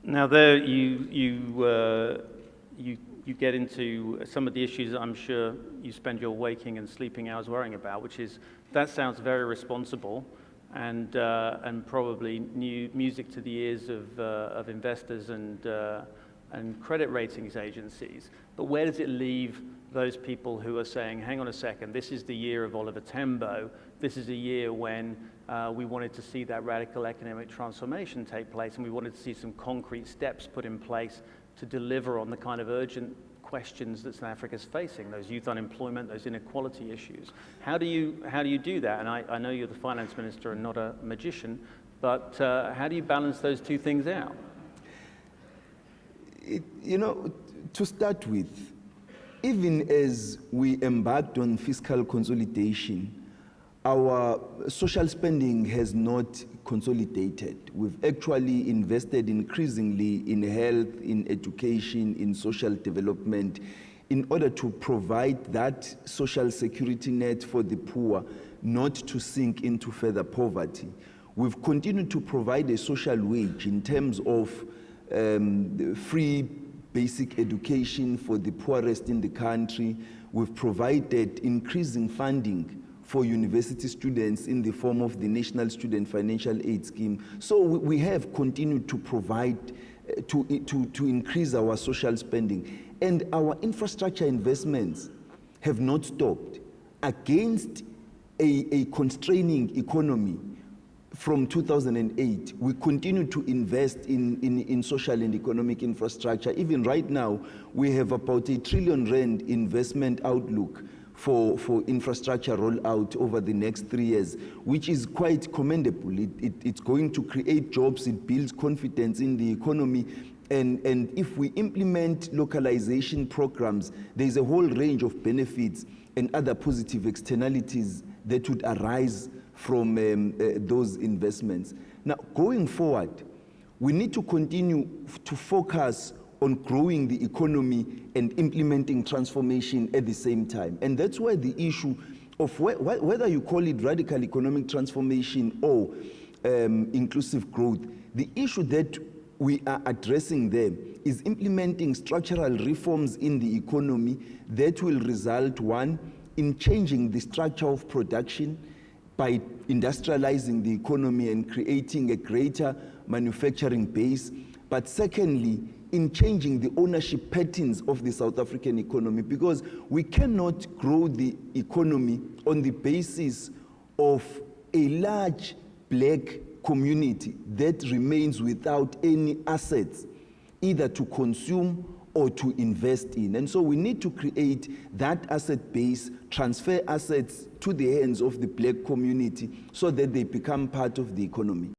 Now there you get into some of the issues that I'm sure you spend your waking and sleeping hours worrying about, which is, that sounds very responsible and probably new music to the ears of investors and credit ratings agencies. But where does it leave those people who are saying, hang on a second, this is the year of Oliver Tambo, this is a year when we wanted to see that radical economic transformation take place, and we wanted to see some concrete steps put in place to deliver on the kind of urgent questions that South Africa is facing, those youth unemployment, those inequality issues. How do you do that? And I know you're the finance minister and not a magician, but how do you balance those two things out? To start with, even as we embarked on fiscal consolidation, our social spending has not consolidated. We've actually invested increasingly in health, in education, in social development, in order to provide that social security net for the poor, not to sink into further poverty. We've continued to provide a social wage in terms of free basic education for the poorest in the country. We've provided increasing funding for university students in the form of the National Student Financial Aid Scheme. So we have continued to provide, to increase our social spending. And our infrastructure investments have not stopped. Against a constraining economy from 2008, we continue to invest in social and economic infrastructure. Even right now, we have about R1 trillion investment outlook for infrastructure rollout over the next 3 years, which is quite commendable. It's going to create jobs, it builds confidence in the economy, and if we implement localization programs, there's a whole range of benefits and other positive externalities that would arise from those investments. Now, going forward, we need to continue to focus on growing the economy and implementing transformation at the same time. And that's why the issue of whether you call it radical economic transformation or inclusive growth, the issue that we are addressing there is implementing structural reforms in the economy that will result, one, in changing the structure of production by industrializing the economy and creating a greater manufacturing base, but secondly, in changing the ownership patterns of the South African economy, because we cannot grow the economy on the basis of a large black community that remains without any assets, either to consume or to invest in. And so we need to create that asset base, transfer assets to the hands of the black community so that they become part of the economy.